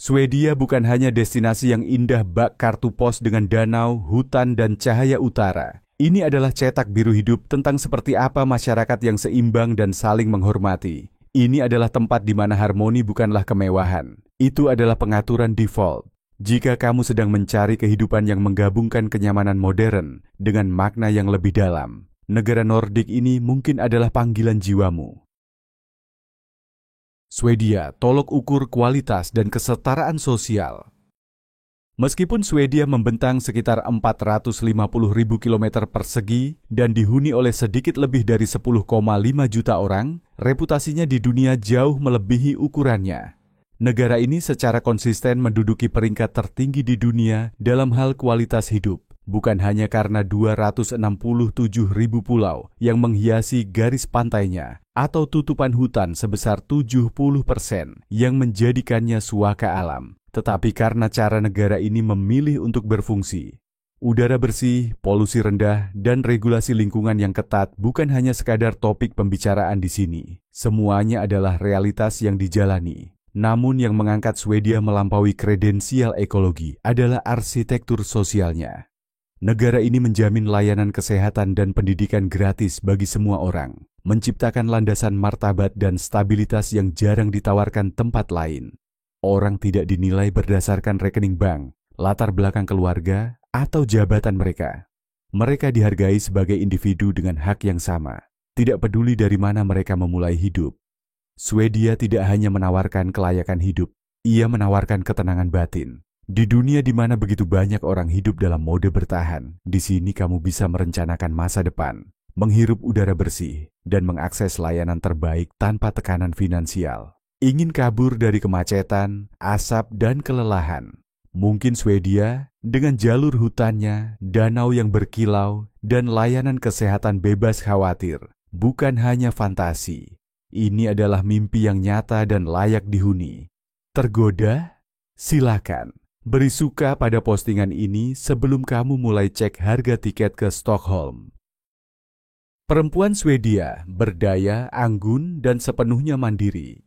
Swedia bukan hanya destinasi yang indah bak kartu pos dengan danau, hutan, dan cahaya utara. Ini adalah cetak biru hidup tentang seperti apa masyarakat yang seimbang dan saling menghormati. Ini adalah tempat di mana harmoni bukanlah kemewahan. Itu adalah pengaturan default. Jika kamu sedang mencari kehidupan yang menggabungkan kenyamanan modern dengan makna yang lebih dalam, negara Nordik ini mungkin adalah panggilan jiwamu. Swedia, tolok ukur kualitas dan kesetaraan sosial. Meskipun Swedia membentang sekitar 450.000 km persegi dan dihuni oleh sedikit lebih dari 10,5 juta orang, reputasinya di dunia jauh melebihi ukurannya. Negara ini secara konsisten menduduki peringkat tertinggi di dunia dalam hal kualitas hidup, bukan hanya karena 267.000 pulau yang menghiasi garis pantainya atau tutupan hutan sebesar 70% yang menjadikannya suaka alam, tetapi karena cara negara ini memilih untuk berfungsi. Udara bersih, polusi rendah, dan regulasi lingkungan yang ketat bukan hanya sekadar topik pembicaraan di sini. Semuanya adalah realitas yang dijalani. Namun yang mengangkat Swedia melampaui kredensial ekologi adalah arsitektur sosialnya. Negara ini menjamin layanan kesehatan dan pendidikan gratis bagi semua orang, menciptakan landasan martabat dan stabilitas yang jarang ditawarkan tempat lain. Orang tidak dinilai berdasarkan rekening bank, latar belakang keluarga, atau jabatan mereka. Mereka dihargai sebagai individu dengan hak yang sama, tidak peduli dari mana mereka memulai hidup. Swedia tidak hanya menawarkan kelayakan hidup, ia menawarkan ketenangan batin. Di dunia di mana begitu banyak orang hidup dalam mode bertahan, di sini kamu bisa merencanakan masa depan, menghirup udara bersih, dan mengakses layanan terbaik tanpa tekanan finansial. Ingin kabur dari kemacetan, asap, dan kelelahan? Mungkin Swedia dengan jalur hutannya, danau yang berkilau, dan layanan kesehatan bebas khawatir bukan hanya fantasi. Ini adalah mimpi yang nyata dan layak dihuni. Tergoda? Silakan. Beri suka pada postingan ini sebelum kamu mulai cek harga tiket ke Stockholm. Perempuan Swedia berdaya, anggun, dan sepenuhnya mandiri.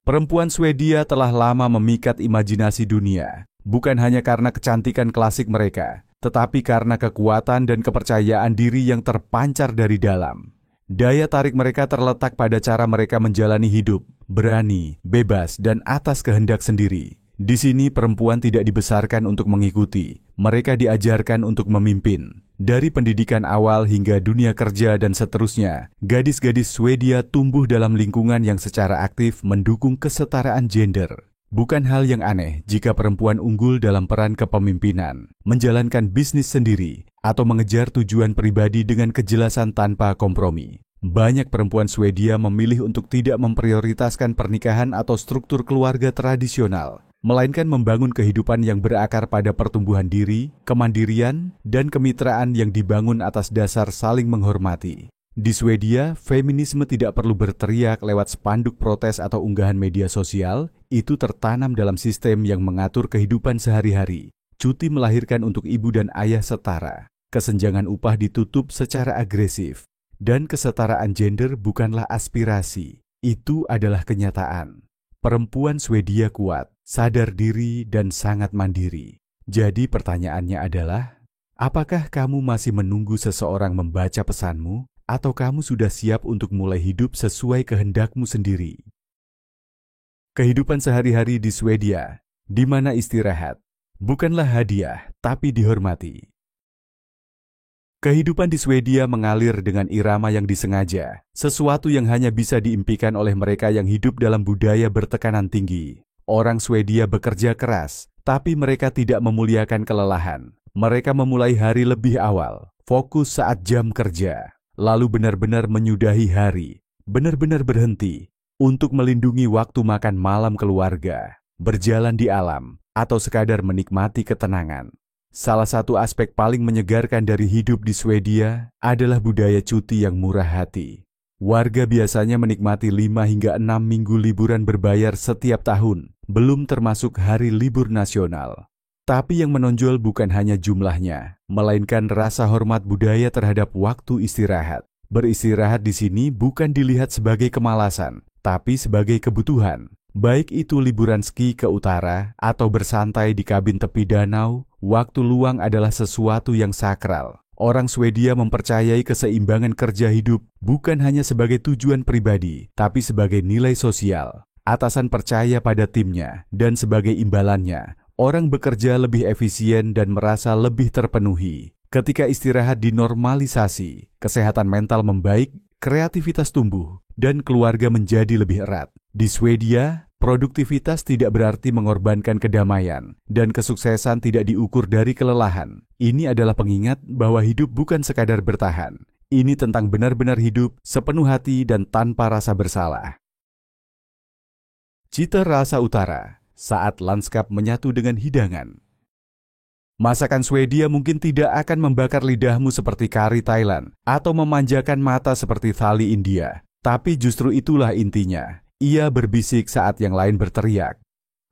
Perempuan Swedia telah lama memikat imajinasi dunia, bukan hanya karena kecantikan klasik mereka, tetapi karena kekuatan dan kepercayaan diri yang terpancar dari dalam. Daya tarik mereka terletak pada cara mereka menjalani hidup, berani, bebas, dan atas kehendak sendiri. Di sini perempuan tidak dibesarkan untuk mengikuti, mereka diajarkan untuk memimpin. Dari pendidikan awal hingga dunia kerja dan seterusnya, gadis-gadis Swedia tumbuh dalam lingkungan yang secara aktif mendukung kesetaraan gender. Bukan hal yang aneh jika perempuan unggul dalam peran kepemimpinan, menjalankan bisnis sendiri, atau mengejar tujuan pribadi dengan kejelasan tanpa kompromi. Banyak perempuan Swedia memilih untuk tidak memprioritaskan pernikahan atau struktur keluarga tradisional, melainkan membangun kehidupan yang berakar pada pertumbuhan diri, kemandirian, dan kemitraan yang dibangun atas dasar saling menghormati. Di Swedia, feminisme tidak perlu berteriak lewat spanduk protes atau unggahan media sosial, itu tertanam dalam sistem yang mengatur kehidupan sehari-hari. Cuti melahirkan untuk ibu dan ayah setara, kesenjangan upah ditutup secara agresif, dan kesetaraan gender bukanlah aspirasi, itu adalah kenyataan. Perempuan Swedia kuat, sadar diri, dan sangat mandiri. Jadi pertanyaannya adalah, apakah kamu masih menunggu seseorang membaca pesanmu, atau kamu sudah siap untuk mulai hidup sesuai kehendakmu sendiri? Kehidupan sehari-hari di Swedia, di mana istirahat bukanlah hadiah, tapi dihormati. Kehidupan di Swedia mengalir dengan irama yang disengaja, sesuatu yang hanya bisa diimpikan oleh mereka yang hidup dalam budaya bertekanan tinggi. Orang Swedia bekerja keras, tapi mereka tidak memuliakan kelelahan. Mereka memulai hari lebih awal, fokus saat jam kerja, lalu benar-benar menyudahi hari, benar-benar berhenti untuk melindungi waktu makan malam keluarga, berjalan di alam, atau sekadar menikmati ketenangan. Salah satu aspek paling menyegarkan dari hidup di Swedia adalah budaya cuti yang murah hati. Warga biasanya menikmati 5 hingga 6 minggu liburan berbayar setiap tahun, belum termasuk hari libur nasional. Tapi yang menonjol bukan hanya jumlahnya, melainkan rasa hormat budaya terhadap waktu istirahat. Beristirahat di sini bukan dilihat sebagai kemalasan, tapi sebagai kebutuhan. Baik itu liburan ski ke utara atau bersantai di kabin tepi danau, waktu luang adalah sesuatu yang sakral. Orang Swedia mempercayai keseimbangan kerja hidup bukan hanya sebagai tujuan pribadi, tapi sebagai nilai sosial. Atasan percaya pada timnya, dan sebagai imbalannya, orang bekerja lebih efisien dan merasa lebih terpenuhi. Ketika istirahat dinormalisasi, kesehatan mental membaik, kreativitas tumbuh, dan keluarga menjadi lebih erat. Di Swedia, produktivitas tidak berarti mengorbankan kedamaian, dan kesuksesan tidak diukur dari kelelahan. Ini adalah pengingat bahwa hidup bukan sekadar bertahan. Ini tentang benar-benar hidup, sepenuh hati dan tanpa rasa bersalah. Cita rasa utara, saat lanskap menyatu dengan hidangan. Masakan Swedia mungkin tidak akan membakar lidahmu seperti kari Thailand, atau memanjakan mata seperti thali India. Tapi justru itulah intinya. Ia berbisik saat yang lain berteriak.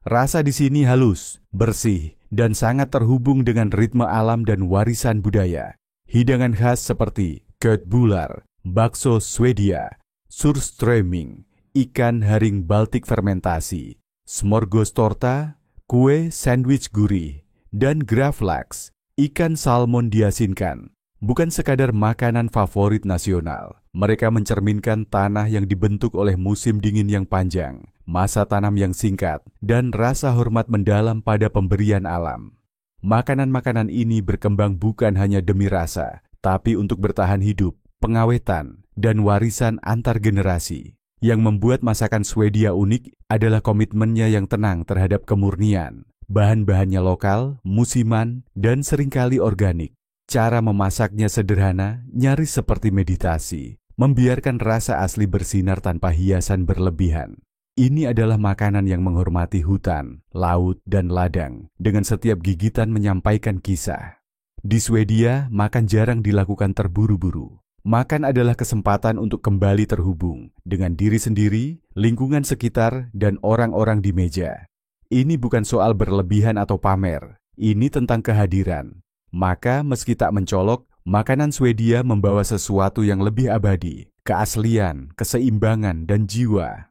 Rasa di sini halus, bersih, dan sangat terhubung dengan ritme alam dan warisan budaya. Hidangan khas seperti köttbullar, bakso Swedia, surströmming, ikan haring Baltik fermentasi, smorgastorta, kue sandwich gurih, dan gravlax, ikan salmon diasinkan. Bukan sekadar makanan favorit nasional, mereka mencerminkan tanah yang dibentuk oleh musim dingin yang panjang, masa tanam yang singkat, dan rasa hormat mendalam pada pemberian alam. Makanan-makanan ini berkembang bukan hanya demi rasa, tapi untuk bertahan hidup, pengawetan, dan warisan antar generasi. Yang membuat masakan Swedia unik adalah komitmennya yang tenang terhadap kemurnian. Bahan-bahannya lokal, musiman, dan seringkali organik. Cara memasaknya sederhana, nyaris seperti meditasi, membiarkan rasa asli bersinar tanpa hiasan berlebihan. Ini adalah makanan yang menghormati hutan, laut, dan ladang, dengan setiap gigitan menyampaikan kisah. Di Swedia, makan jarang dilakukan terburu-buru. Makan adalah kesempatan untuk kembali terhubung dengan diri sendiri, lingkungan sekitar, dan orang-orang di meja. Ini bukan soal berlebihan atau pamer, ini tentang kehadiran. Maka meski tak mencolok, makanan Swedia membawa sesuatu yang lebih abadi, keaslian, keseimbangan, dan jiwa.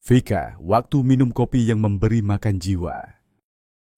Fika, waktu minum kopi yang memberi makan jiwa.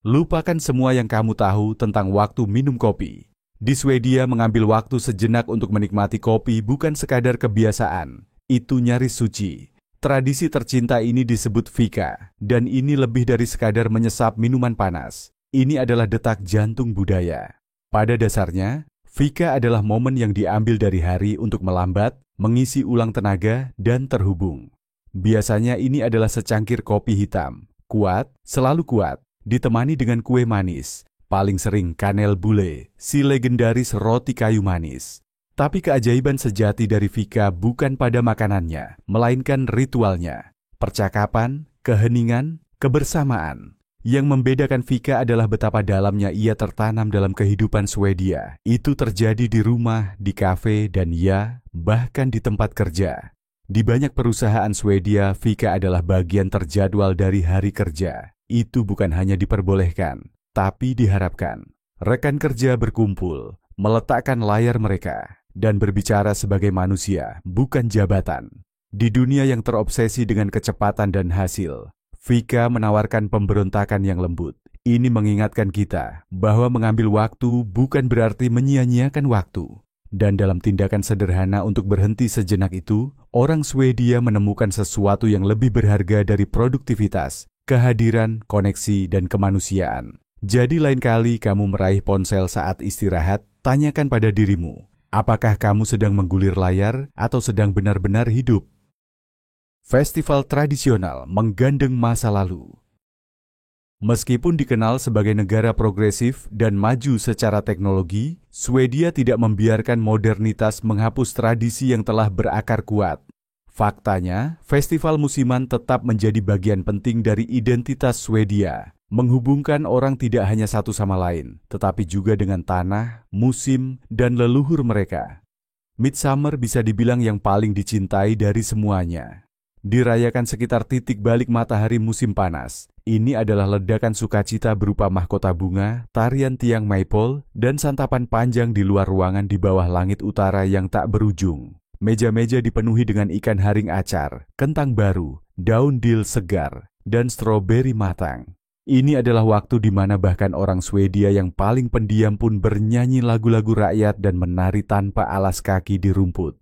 Lupakan semua yang kamu tahu tentang waktu minum kopi. Di Swedia mengambil waktu sejenak untuk menikmati kopi bukan sekadar kebiasaan, itu nyaris suci. Tradisi tercinta ini disebut fika, dan ini lebih dari sekadar menyesap minuman panas. Ini adalah detak jantung budaya. Pada dasarnya, fika adalah momen yang diambil dari hari untuk melambat, mengisi ulang tenaga, dan terhubung. Biasanya ini adalah secangkir kopi hitam, kuat, selalu kuat, ditemani dengan kue manis, paling sering kanel bule, si legendaris roti kayu manis. Tapi keajaiban sejati dari fika bukan pada makanannya, melainkan ritualnya, percakapan, keheningan, kebersamaan. Yang membedakan fika adalah betapa dalamnya ia tertanam dalam kehidupan Swedia. Itu terjadi di rumah, di kafe, dan ya, bahkan di tempat kerja. Di banyak perusahaan Swedia, fika adalah bagian terjadwal dari hari kerja. Itu bukan hanya diperbolehkan, tapi diharapkan. Rekan kerja berkumpul, meletakkan layar mereka, dan berbicara sebagai manusia, bukan jabatan. Di dunia yang terobsesi dengan kecepatan dan hasil, fika menawarkan pemberontakan yang lembut. Ini mengingatkan kita bahwa mengambil waktu bukan berarti menyia-nyiakan waktu. Dan dalam tindakan sederhana untuk berhenti sejenak itu, orang Swedia menemukan sesuatu yang lebih berharga dari produktivitas, kehadiran, koneksi, dan kemanusiaan. Jadi lain kali kamu meraih ponsel saat istirahat, tanyakan pada dirimu, apakah kamu sedang menggulir layar atau sedang benar-benar hidup? Festival tradisional menggandeng masa lalu. Meskipun dikenal sebagai negara progresif dan maju secara teknologi, Swedia tidak membiarkan modernitas menghapus tradisi yang telah berakar kuat. Faktanya, festival musiman tetap menjadi bagian penting dari identitas Swedia, menghubungkan orang tidak hanya satu sama lain, tetapi juga dengan tanah, musim, dan leluhur mereka. Midsummer bisa dibilang yang paling dicintai dari semuanya. Dirayakan sekitar titik balik matahari musim panas. Ini adalah ledakan sukacita berupa mahkota bunga, tarian tiang maypole, dan santapan panjang di luar ruangan di bawah langit utara yang tak berujung. Meja-meja dipenuhi dengan ikan haring acar, kentang baru, daun dil segar, dan stroberi matang. Ini adalah waktu di mana bahkan orang Swedia yang paling pendiam pun bernyanyi lagu-lagu rakyat dan menari tanpa alas kaki di rumput.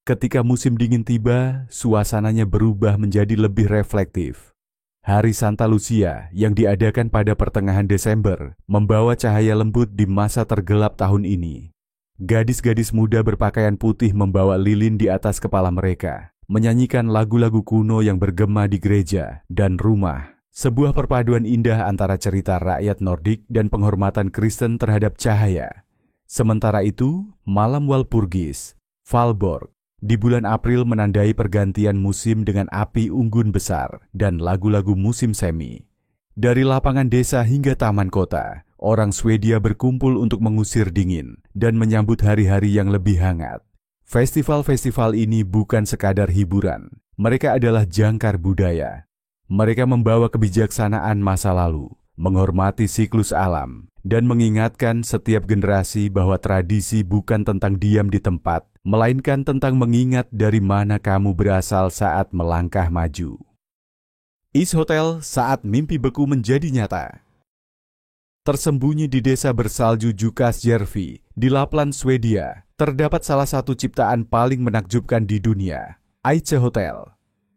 Ketika musim dingin tiba, suasananya berubah menjadi lebih reflektif. Hari Santa Lucia yang diadakan pada pertengahan Desember membawa cahaya lembut di masa tergelap tahun ini. Gadis-gadis muda berpakaian putih membawa lilin di atas kepala mereka, menyanyikan lagu-lagu kuno yang bergema di gereja dan rumah. Sebuah perpaduan indah antara cerita rakyat Nordik dan penghormatan Kristen terhadap cahaya. Sementara itu, malam Walpurgis, Valborg, di bulan April menandai pergantian musim dengan api unggun besar dan lagu-lagu musim semi. Dari lapangan desa hingga taman kota, orang Swedia berkumpul untuk mengusir dingin dan menyambut hari-hari yang lebih hangat. Festival-festival ini bukan sekadar hiburan, mereka adalah jangkar budaya. Mereka membawa kebijaksanaan masa lalu, menghormati siklus alam, dan mengingatkan setiap generasi bahwa tradisi bukan tentang diam di tempat, melainkan tentang mengingat dari mana kamu berasal saat melangkah maju. Ishotel saat mimpi beku menjadi nyata. Tersembunyi di desa bersalju Jukkasjärvi, di Lapland, Swedia, terdapat salah satu ciptaan paling menakjubkan di dunia, Ishotel.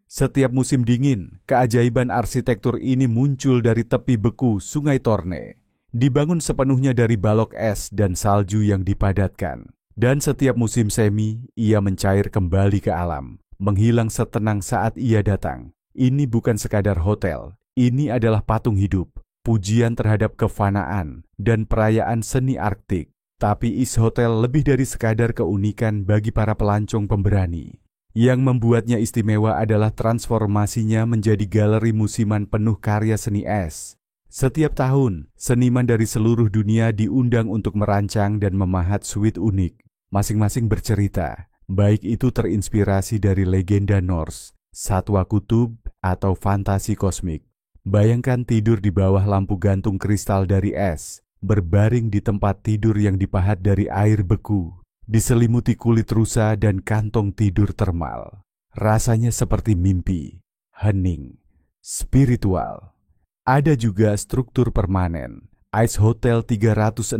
Setiap musim dingin, keajaiban arsitektur ini muncul dari tepi beku Sungai Torne. Dibangun sepenuhnya dari balok es dan salju yang dipadatkan. Dan setiap musim semi, ia mencair kembali ke alam, menghilang setenang saat ia datang. Ini bukan sekadar hotel, ini adalah patung hidup, pujian terhadap kefanaan, dan perayaan seni Arktik. Tapi Ishotel lebih dari sekadar keunikan bagi para pelancong pemberani. Yang membuatnya istimewa adalah transformasinya menjadi galeri musiman penuh karya seni es. Setiap tahun, seniman dari seluruh dunia diundang untuk merancang dan memahat suite unik. Masing-masing bercerita, baik itu terinspirasi dari legenda Norse, satwa kutub, atau fantasi kosmik. Bayangkan tidur di bawah lampu gantung kristal dari es, berbaring di tempat tidur yang dipahat dari air beku, diselimuti kulit rusa dan kantong tidur termal. Rasanya seperti mimpi, hening, spiritual. Ada juga struktur permanen, Ishotel 365,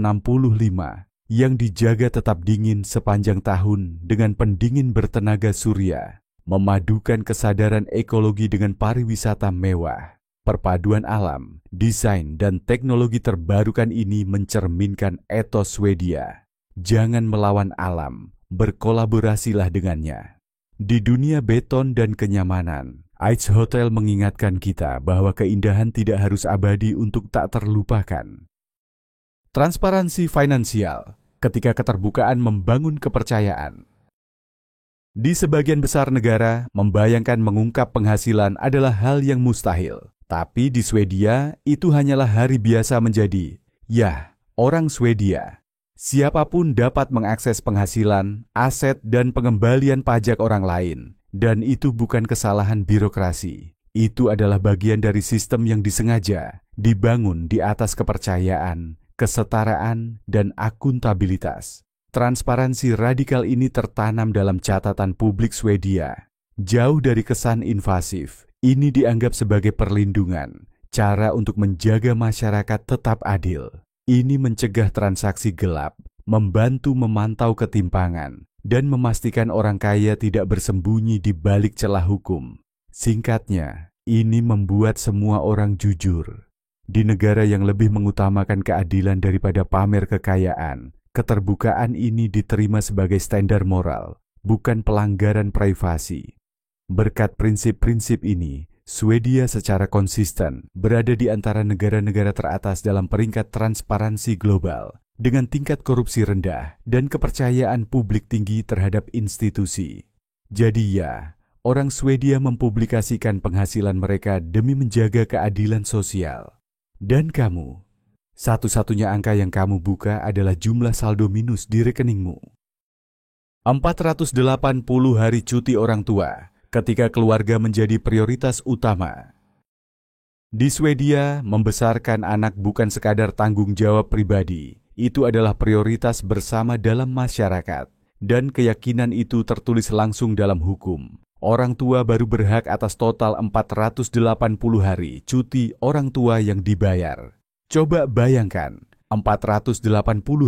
yang dijaga tetap dingin sepanjang tahun dengan pendingin bertenaga surya, memadukan kesadaran ekologi dengan pariwisata mewah. Perpaduan alam, desain, dan teknologi terbarukan ini mencerminkan etos Swedia. Jangan melawan alam, berkolaborasilah dengannya. Di dunia beton dan kenyamanan, Ishotel mengingatkan kita bahwa keindahan tidak harus abadi untuk tak terlupakan. Transparansi finansial, ketika keterbukaan membangun kepercayaan. Di sebagian besar negara, membayangkan mengungkap penghasilan adalah hal yang mustahil. Tapi di Swedia, itu hanyalah hari biasa menjadi, orang Swedia. Siapapun dapat mengakses penghasilan, aset, dan pengembalian pajak orang lain. Dan itu bukan kesalahan birokrasi. Itu adalah bagian dari sistem yang disengaja dibangun di atas kepercayaan, kesetaraan, dan akuntabilitas. Transparansi radikal ini tertanam dalam catatan publik Swedia. Jauh dari kesan invasif, ini dianggap sebagai perlindungan, cara untuk menjaga masyarakat tetap adil. Ini mencegah transaksi gelap, membantu memantau ketimpangan, dan memastikan orang kaya tidak bersembunyi di balik celah hukum. Singkatnya, ini membuat semua orang jujur. Di negara yang lebih mengutamakan keadilan daripada pamer kekayaan, keterbukaan ini diterima sebagai standar moral, bukan pelanggaran privasi. Berkat prinsip-prinsip ini, Swedia secara konsisten berada di antara negara-negara teratas dalam peringkat transparansi global, dengan tingkat korupsi rendah dan kepercayaan publik tinggi terhadap institusi. Jadi orang Swedia mempublikasikan penghasilan mereka demi menjaga keadilan sosial. Dan kamu, satu-satunya angka yang kamu buka adalah jumlah saldo minus di rekeningmu. 480 hari cuti orang tua, ketika keluarga menjadi prioritas utama. Di Swedia, membesarkan anak bukan sekadar tanggung jawab pribadi, itu adalah prioritas bersama dalam masyarakat. dan keyakinan itu tertulis langsung dalam hukum. Orang tua baru berhak atas total 480 hari cuti orang tua yang dibayar. Coba bayangkan, 480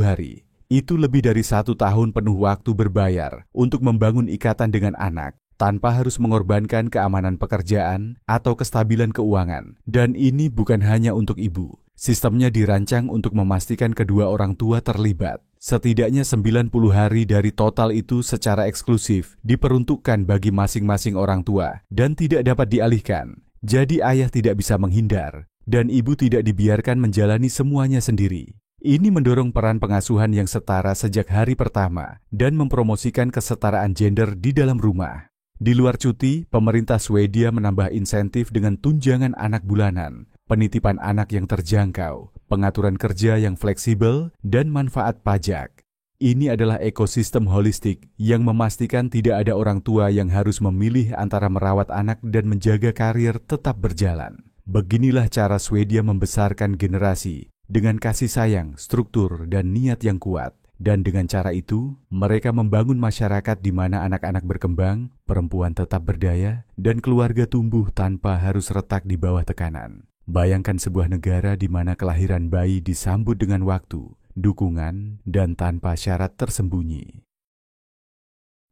hari, itu lebih dari 1 tahun penuh waktu berbayar untuk membangun ikatan dengan anak, tanpa harus mengorbankan keamanan pekerjaan atau kestabilan keuangan. Dan ini bukan hanya untuk ibu. Sistemnya dirancang untuk memastikan kedua orang tua terlibat. Setidaknya 90 hari dari total itu secara eksklusif diperuntukkan bagi masing-masing orang tua dan tidak dapat dialihkan. Jadi ayah tidak bisa menghindar dan ibu tidak dibiarkan menjalani semuanya sendiri. Ini mendorong peran pengasuhan yang setara sejak hari pertama dan mempromosikan kesetaraan gender di dalam rumah. Di luar cuti, pemerintah Swedia menambah insentif dengan tunjangan anak bulanan, penitipan anak yang terjangkau, pengaturan kerja yang fleksibel, dan manfaat pajak. Ini adalah ekosistem holistik yang memastikan tidak ada orang tua yang harus memilih antara merawat anak dan menjaga karir tetap berjalan. Beginilah cara Swedia membesarkan generasi dengan kasih sayang, struktur, dan niat yang kuat. Dan dengan cara itu, mereka membangun masyarakat di mana anak-anak berkembang, perempuan tetap berdaya, dan keluarga tumbuh tanpa harus retak di bawah tekanan. Bayangkan sebuah negara di mana kelahiran bayi disambut dengan waktu, dukungan, dan tanpa syarat tersembunyi.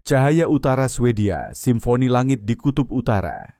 Cahaya Utara Swedia, Simfoni Langit di Kutub Utara.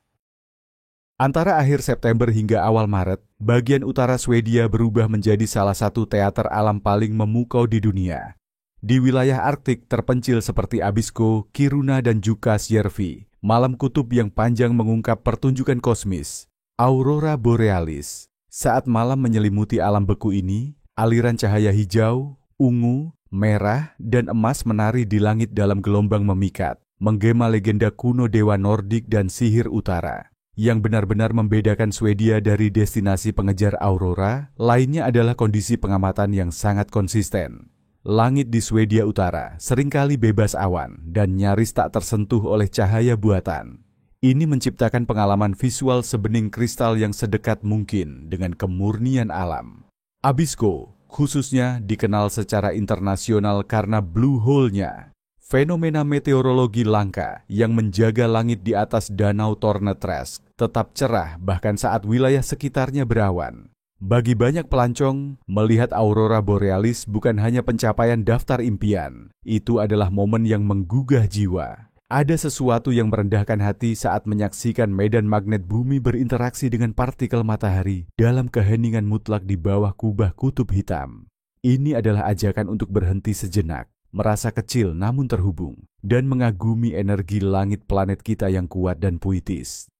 Antara akhir September hingga awal Maret, bagian utara Swedia berubah menjadi salah satu teater alam paling memukau di dunia. Di wilayah Arktik terpencil seperti Abisko, Kiruna, dan Jukkasjärvi, malam kutub yang panjang mengungkap pertunjukan kosmis, Aurora Borealis. Saat malam menyelimuti alam beku ini, aliran cahaya hijau, ungu, merah, dan emas menari di langit dalam gelombang memikat, menggema legenda kuno dewa Nordik dan sihir utara. Yang benar-benar membedakan Swedia dari destinasi pengejar aurora lainnya adalah kondisi pengamatan yang sangat konsisten. Langit di Swedia Utara seringkali bebas awan dan nyaris tak tersentuh oleh cahaya buatan. Ini menciptakan pengalaman visual sebening kristal yang sedekat mungkin dengan kemurnian alam. Abisko khususnya dikenal secara internasional karena blue hole-nya, fenomena meteorologi langka yang menjaga langit di atas danau Torneträsk tetap cerah bahkan saat wilayah sekitarnya berawan. Bagi banyak pelancong, melihat aurora borealis bukan hanya pencapaian daftar impian, itu adalah momen yang menggugah jiwa. Ada sesuatu yang merendahkan hati saat menyaksikan medan magnet bumi berinteraksi dengan partikel matahari dalam keheningan mutlak di bawah kubah kutub hitam. Ini adalah ajakan untuk berhenti sejenak, merasa kecil namun terhubung, dan mengagumi energi langit planet kita yang kuat dan puitis.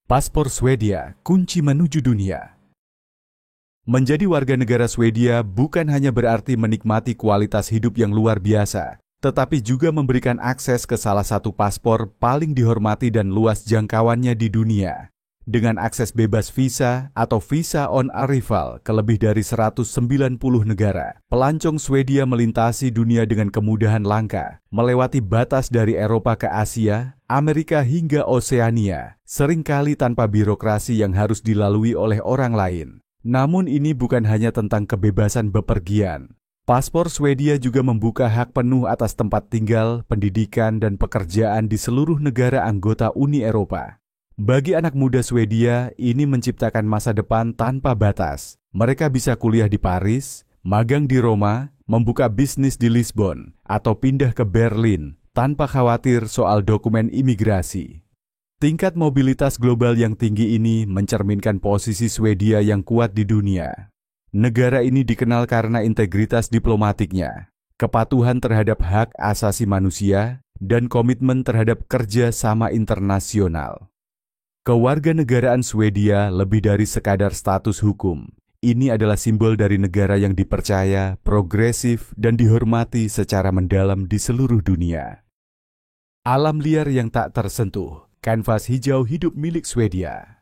Paspor Swedia, kunci menuju dunia. Menjadi warga negara Swedia bukan hanya berarti menikmati kualitas hidup yang luar biasa, tetapi juga memberikan akses ke salah satu paspor paling dihormati dan luas jangkauannya di dunia. Dengan akses bebas visa atau visa on arrival ke lebih dari 190 negara, pelancong Swedia melintasi dunia dengan kemudahan langka, melewati batas dari Eropa ke Asia, Amerika hingga Oseania, seringkali tanpa birokrasi yang harus dilalui oleh orang lain. Namun ini bukan hanya tentang kebebasan bepergian. Paspor Swedia juga membuka hak penuh atas tempat tinggal, pendidikan, dan pekerjaan di seluruh negara anggota Uni Eropa. Bagi anak muda Swedia, ini menciptakan masa depan tanpa batas. Mereka bisa kuliah di Paris, magang di Roma, membuka bisnis di Lisbon, atau pindah ke Berlin tanpa khawatir soal dokumen imigrasi. Tingkat mobilitas global yang tinggi ini mencerminkan posisi Swedia yang kuat di dunia. Negara ini dikenal karena integritas diplomatiknya, kepatuhan terhadap hak asasi manusia, dan komitmen terhadap kerja sama internasional. Kewarganegaraan Swedia lebih dari sekadar status hukum. Ini adalah simbol dari negara yang dipercaya, progresif, dan dihormati secara mendalam di seluruh dunia. Alam liar yang tak tersentuh, kanvas hijau hidup milik Swedia.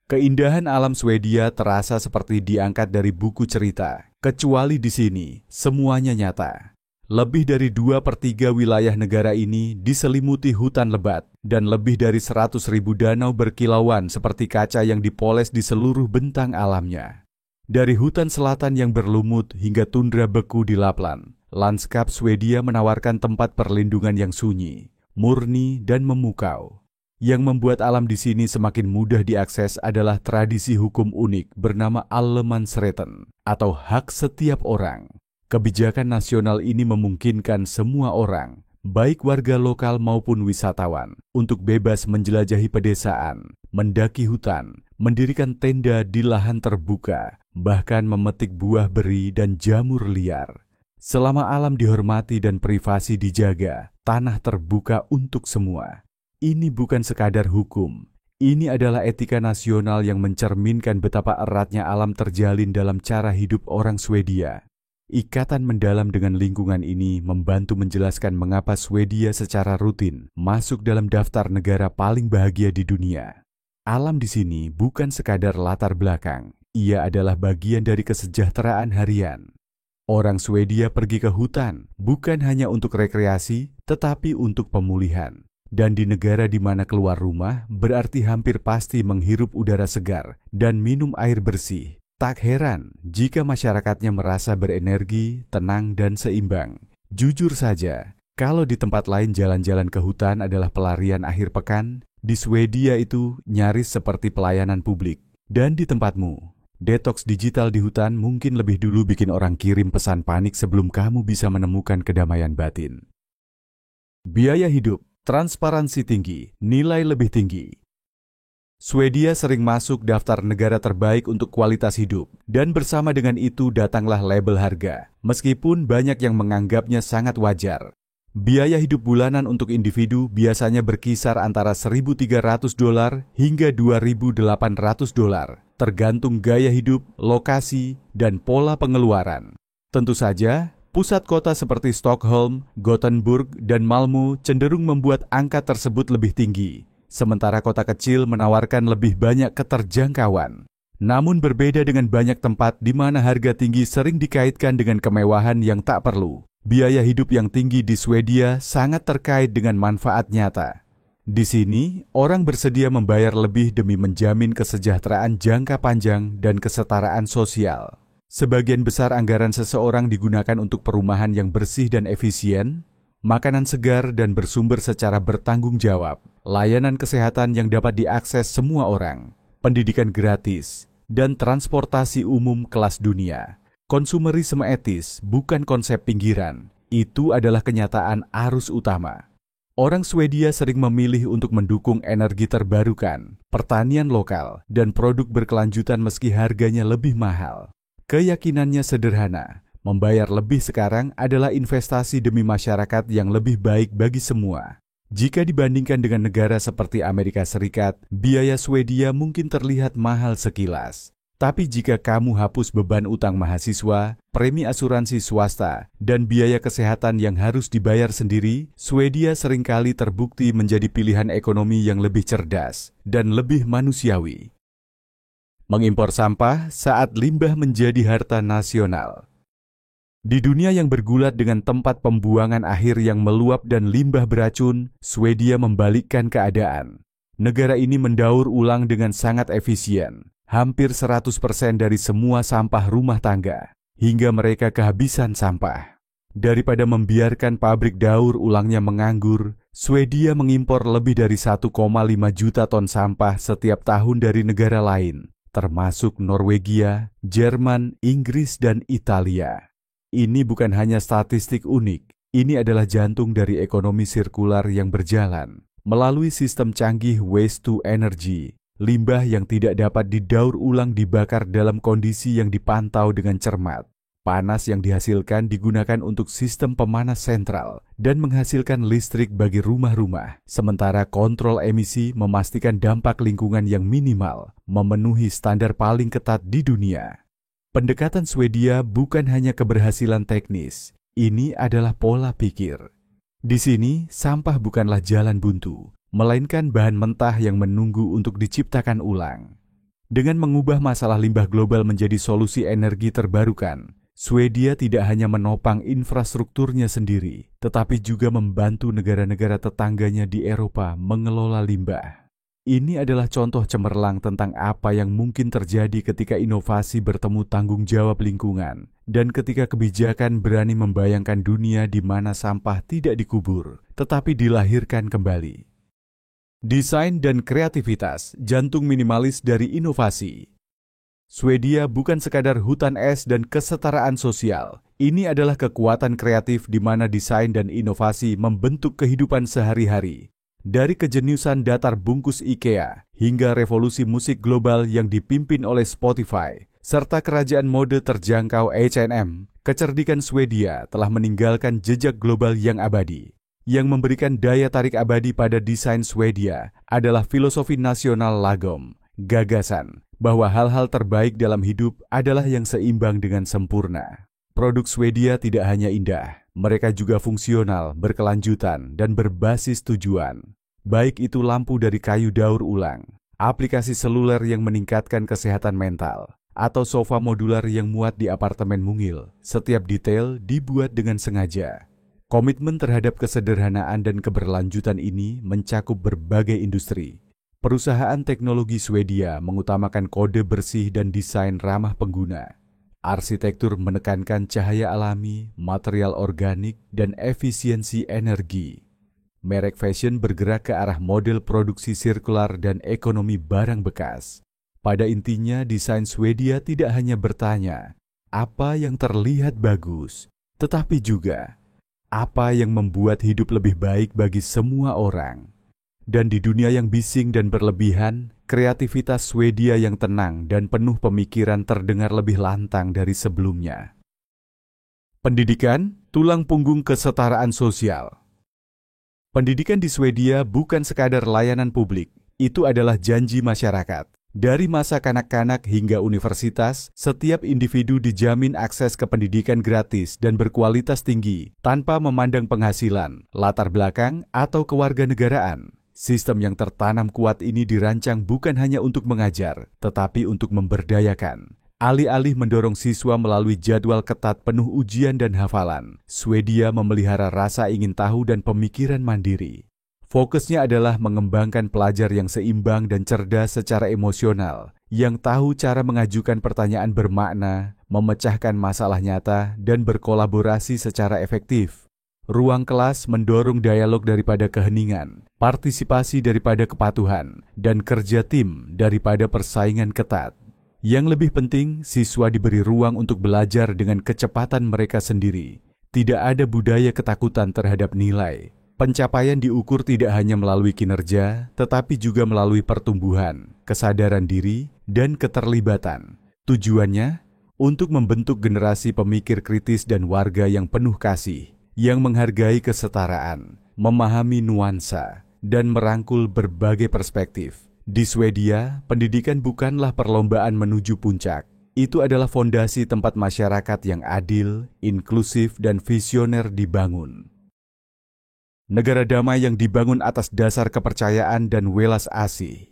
Keindahan alam Swedia terasa seperti diangkat dari buku cerita, kecuali di sini, semuanya nyata. Lebih dari 2/3 wilayah negara ini diselimuti hutan lebat dan lebih dari 100.000 danau berkilauan seperti kaca yang dipoles di seluruh bentang alamnya. Dari hutan selatan yang berlumut hingga tundra beku di Lapland, Lanskap Swedia menawarkan tempat perlindungan yang sunyi, murni, dan memukau. Yang membuat alam di sini semakin mudah diakses adalah tradisi hukum unik bernama Allemansrätten atau hak setiap orang. Kebijakan nasional ini memungkinkan semua orang, baik warga lokal maupun wisatawan, untuk bebas menjelajahi pedesaan, mendaki hutan, mendirikan tenda di lahan terbuka, bahkan memetik buah beri dan jamur liar. Selama alam dihormati dan privasi dijaga, tanah terbuka untuk semua. Ini bukan sekadar hukum. Ini adalah etika nasional yang mencerminkan betapa eratnya alam terjalin dalam cara hidup orang Swedia. Ikatan mendalam dengan lingkungan ini membantu menjelaskan mengapa Swedia secara rutin masuk dalam daftar negara paling bahagia di dunia. Alam di sini bukan sekadar latar belakang, ia adalah bagian dari kesejahteraan harian. Orang Swedia pergi ke hutan bukan hanya untuk rekreasi, tetapi untuk pemulihan. Dan di negara di mana keluar rumah berarti hampir pasti menghirup udara segar dan minum air bersih. Tak heran jika masyarakatnya merasa berenergi, tenang, dan seimbang. Jujur saja, kalau di tempat lain jalan-jalan ke hutan adalah pelarian akhir pekan, di Swedia itu nyaris seperti pelayanan publik. Dan di tempatmu, detoks digital di hutan mungkin lebih dulu bikin orang kirim pesan panik sebelum kamu bisa menemukan kedamaian batin. Biaya hidup, transparansi tinggi, nilai lebih tinggi. Swedia sering masuk daftar negara terbaik untuk kualitas hidup, dan bersama dengan itu datanglah label harga, meskipun banyak yang menganggapnya sangat wajar. Biaya hidup bulanan untuk individu biasanya berkisar antara $1.300 hingga $2.800, tergantung gaya hidup, lokasi, dan pola pengeluaran. Tentu saja, pusat kota seperti Stockholm, Gothenburg, dan Malmö cenderung membuat angka tersebut lebih tinggi. Sementara kota kecil menawarkan lebih banyak keterjangkauan. Namun berbeda dengan banyak tempat di mana harga tinggi sering dikaitkan dengan kemewahan yang tak perlu. Biaya hidup yang tinggi di Swedia sangat terkait dengan manfaat nyata. Di sini, orang bersedia membayar lebih demi menjamin kesejahteraan jangka panjang dan kesetaraan sosial. Sebagian besar anggaran seseorang digunakan untuk perumahan yang bersih dan efisien, makanan segar dan bersumber secara bertanggung jawab, layanan kesehatan yang dapat diakses semua orang, pendidikan gratis, dan transportasi umum kelas dunia. Konsumerisme etis bukan konsep pinggiran, itu adalah kenyataan arus utama. Orang Swedia sering memilih untuk mendukung energi terbarukan, pertanian lokal, dan produk berkelanjutan meski harganya lebih mahal. Keyakinannya sederhana, membayar lebih sekarang adalah investasi demi masyarakat yang lebih baik bagi semua. Jika dibandingkan dengan negara seperti Amerika Serikat, biaya Swedia mungkin terlihat mahal sekilas. Tapi jika kamu hapus beban utang mahasiswa, premi asuransi swasta, dan biaya kesehatan yang harus dibayar sendiri, Swedia seringkali terbukti menjadi pilihan ekonomi yang lebih cerdas dan lebih manusiawi. Mengimpor sampah saat limbah menjadi harta nasional. Di dunia yang bergulat dengan tempat pembuangan akhir yang meluap dan limbah beracun, Swedia membalikkan keadaan. Negara ini mendaur ulang dengan sangat efisien. Hampir 100% dari semua sampah rumah tangga, hingga mereka kehabisan sampah. Daripada membiarkan pabrik daur ulangnya menganggur, Swedia mengimpor lebih dari 1,5 juta ton sampah setiap tahun dari negara lain, termasuk Norwegia, Jerman, Inggris, dan Italia. Ini bukan hanya statistik unik, ini adalah jantung dari ekonomi sirkular yang berjalan melalui sistem canggih waste to energy. Limbah yang tidak dapat didaur ulang dibakar dalam kondisi yang dipantau dengan cermat. Panas yang dihasilkan digunakan untuk sistem pemanas sentral dan menghasilkan listrik bagi rumah-rumah. Sementara kontrol emisi memastikan dampak lingkungan yang minimal, memenuhi standar paling ketat di dunia. Pendekatan Swedia bukan hanya keberhasilan teknis, ini adalah pola pikir. Di sini, sampah bukanlah jalan buntu, melainkan bahan mentah yang menunggu untuk diciptakan ulang. Dengan mengubah masalah limbah global menjadi solusi energi terbarukan, Swedia tidak hanya menopang infrastrukturnya sendiri, tetapi juga membantu negara-negara tetangganya di Eropa mengelola limbah. Ini adalah contoh cemerlang tentang apa yang mungkin terjadi ketika inovasi bertemu tanggung jawab lingkungan dan ketika kebijakan berani membayangkan dunia di mana sampah tidak dikubur, tetapi dilahirkan kembali. Desain dan kreativitas, jantung minimalis dari inovasi. Swedia bukan sekadar hutan es dan kesetaraan sosial. Ini adalah kekuatan kreatif di mana desain dan inovasi membentuk kehidupan sehari-hari. Dari kejeniusan datar bungkus IKEA hingga revolusi musik global yang dipimpin oleh Spotify, serta kerajaan mode terjangkau H&M, kecerdikan Swedia telah meninggalkan jejak global yang abadi. Yang memberikan daya tarik abadi pada desain Swedia adalah filosofi nasional Lagom, gagasan bahwa hal-hal terbaik dalam hidup adalah yang seimbang dengan sempurna. Produk Swedia tidak hanya indah, mereka juga fungsional, berkelanjutan, dan berbasis tujuan. Baik itu lampu dari kayu daur ulang, aplikasi seluler yang meningkatkan kesehatan mental, atau sofa modular yang muat di apartemen mungil, setiap detail dibuat dengan sengaja. Komitmen terhadap kesederhanaan dan keberlanjutan ini mencakup berbagai industri. Perusahaan teknologi Swedia mengutamakan kode bersih dan desain ramah pengguna. Arsitektur menekankan cahaya alami, material organik, dan efisiensi energi. Merek fashion bergerak ke arah model produksi sirkular dan ekonomi barang bekas. Pada intinya, desain Swedia tidak hanya bertanya, apa yang terlihat bagus, tetapi juga, apa yang membuat hidup lebih baik bagi semua orang. Dan di dunia yang bising dan berlebihan, kreativitas Swedia yang tenang dan penuh pemikiran terdengar lebih lantang dari sebelumnya. Pendidikan, tulang punggung kesetaraan sosial. Pendidikan di Swedia bukan sekadar layanan publik, itu adalah janji masyarakat. Dari masa kanak-kanak hingga universitas, setiap individu dijamin akses ke pendidikan gratis dan berkualitas tinggi tanpa memandang penghasilan, latar belakang, atau kewarganegaraan. Sistem yang tertanam kuat ini dirancang bukan hanya untuk mengajar, tetapi untuk memberdayakan. Alih-alih mendorong siswa melalui jadwal ketat penuh ujian dan hafalan, Swedia memelihara rasa ingin tahu dan pemikiran mandiri. Fokusnya adalah mengembangkan pelajar yang seimbang dan cerdas secara emosional, yang tahu cara mengajukan pertanyaan bermakna, memecahkan masalah nyata, dan berkolaborasi secara efektif. Ruang kelas mendorong dialog daripada keheningan, partisipasi daripada kepatuhan, dan kerja tim daripada persaingan ketat. Yang lebih penting, siswa diberi ruang untuk belajar dengan kecepatan mereka sendiri. Tidak ada budaya ketakutan terhadap nilai. Pencapaian diukur tidak hanya melalui kinerja, tetapi juga melalui pertumbuhan, kesadaran diri, dan keterlibatan. Tujuannya, untuk membentuk generasi pemikir kritis dan warga yang penuh kasih, yang menghargai kesetaraan, memahami nuansa, dan merangkul berbagai perspektif. Di Swedia, pendidikan bukanlah perlombaan menuju puncak. Itu adalah fondasi tempat masyarakat yang adil, inklusif, dan visioner dibangun. Negara damai yang dibangun atas dasar kepercayaan dan welas asih.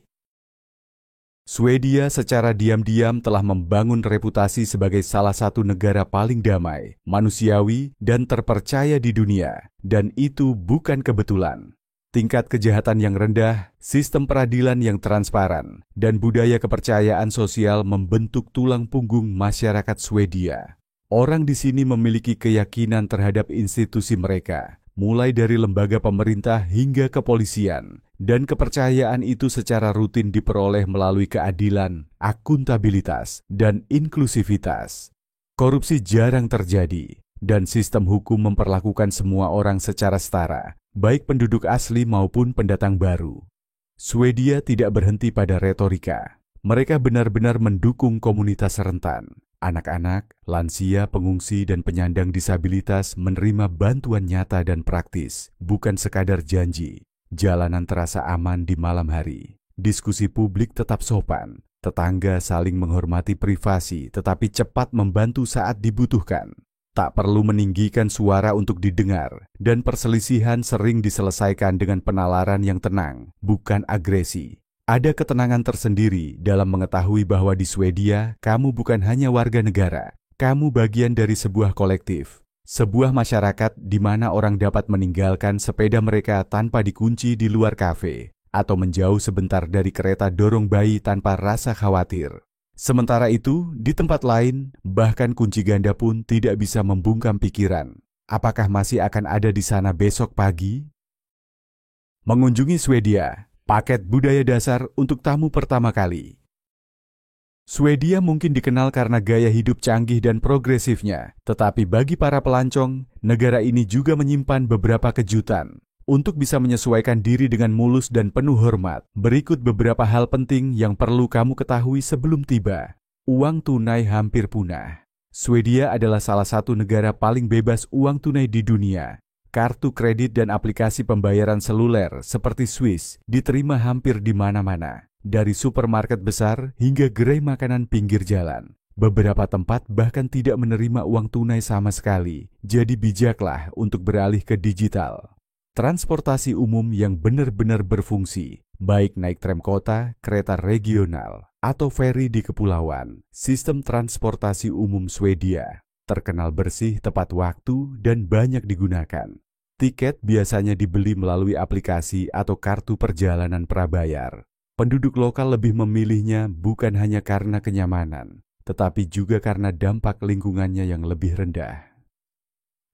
Swedia secara diam-diam telah membangun reputasi sebagai salah satu negara paling damai, manusiawi, dan terpercaya di dunia, dan itu bukan kebetulan. Tingkat kejahatan yang rendah, sistem peradilan yang transparan, dan budaya kepercayaan sosial membentuk tulang punggung masyarakat Swedia. Orang di sini memiliki keyakinan terhadap institusi mereka, mulai dari lembaga pemerintah hingga kepolisian, dan kepercayaan itu secara rutin diperoleh melalui keadilan, akuntabilitas, dan inklusivitas. Korupsi jarang terjadi, dan sistem hukum memperlakukan semua orang secara setara, baik penduduk asli maupun pendatang baru. Swedia tidak berhenti pada retorika. Mereka benar-benar mendukung komunitas rentan. Anak-anak, lansia, pengungsi, dan penyandang disabilitas menerima bantuan nyata dan praktis, bukan sekadar janji. Jalanan terasa aman di malam hari. Diskusi publik tetap sopan. Tetangga saling menghormati privasi, tetapi cepat membantu saat dibutuhkan. Tak perlu meninggikan suara untuk didengar, dan perselisihan sering diselesaikan dengan penalaran yang tenang, bukan agresi. Ada ketenangan tersendiri dalam mengetahui bahwa di Swedia, kamu bukan hanya warga negara, kamu bagian dari sebuah kolektif. Sebuah masyarakat di mana orang dapat meninggalkan sepeda mereka tanpa dikunci di luar kafe, atau menjauh sebentar dari kereta dorong bayi tanpa rasa khawatir. Sementara itu, di tempat lain, bahkan kunci ganda pun tidak bisa membungkam pikiran. Apakah masih akan ada di sana besok pagi? Mengunjungi Swedia, paket budaya dasar untuk tamu pertama kali. Swedia mungkin dikenal karena gaya hidup canggih dan progresifnya, tetapi bagi para pelancong, negara ini juga menyimpan beberapa kejutan. Untuk bisa menyesuaikan diri dengan mulus dan penuh hormat, berikut beberapa hal penting yang perlu kamu ketahui sebelum tiba. Uang tunai hampir punah. Swedia adalah salah satu negara paling bebas uang tunai di dunia. Kartu kredit dan aplikasi pembayaran seluler seperti Swiss diterima hampir di mana-mana. Dari supermarket besar hingga gerai makanan pinggir jalan. Beberapa tempat bahkan tidak menerima uang tunai sama sekali, jadi bijaklah untuk beralih ke digital. Transportasi umum yang benar-benar berfungsi, baik naik tram kota, kereta regional, atau feri di kepulauan. Sistem transportasi umum Swedia terkenal bersih, tepat waktu, dan banyak digunakan. Tiket biasanya dibeli melalui aplikasi atau kartu perjalanan prabayar. Penduduk lokal lebih memilihnya bukan hanya karena kenyamanan, tetapi juga karena dampak lingkungannya yang lebih rendah.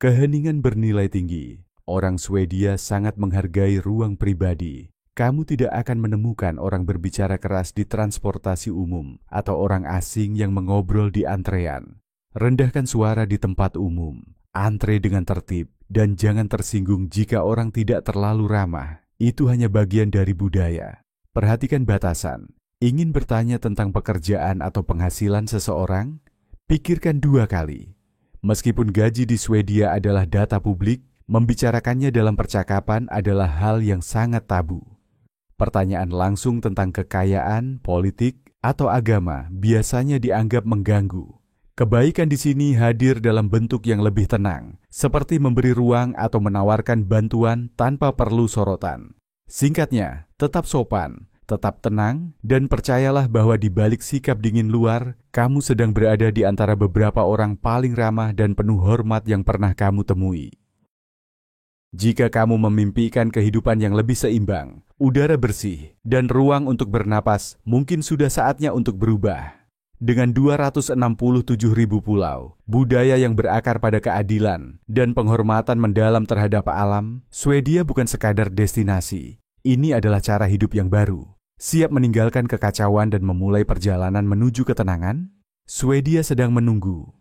Keheningan bernilai tinggi. Orang Swedia sangat menghargai ruang pribadi. Kamu tidak akan menemukan orang berbicara keras di transportasi umum atau orang asing yang mengobrol di antrean. Rendahkan suara di tempat umum, antre dengan tertib, dan jangan tersinggung jika orang tidak terlalu ramah. Itu hanya bagian dari budaya. Perhatikan batasan. Ingin bertanya tentang pekerjaan atau penghasilan seseorang? Pikirkan 2 kali. Meskipun gaji di Swedia adalah data publik, membicarakannya dalam percakapan adalah hal yang sangat tabu. Pertanyaan langsung tentang kekayaan, politik, atau agama biasanya dianggap mengganggu. Kebaikan di sini hadir dalam bentuk yang lebih tenang, seperti memberi ruang atau menawarkan bantuan tanpa perlu sorotan. Singkatnya, tetap sopan, tetap tenang, dan percayalah bahwa di balik sikap dingin luar, kamu sedang berada di antara beberapa orang paling ramah dan penuh hormat yang pernah kamu temui. Jika kamu memimpikan kehidupan yang lebih seimbang, udara bersih, dan ruang untuk bernapas, mungkin sudah saatnya untuk berubah. Dengan 267.000 pulau, budaya yang berakar pada keadilan, dan penghormatan mendalam terhadap alam, Swedia bukan sekadar destinasi. Ini adalah cara hidup yang baru. Siap meninggalkan kekacauan dan memulai perjalanan menuju ketenangan? Swedia sedang menunggu.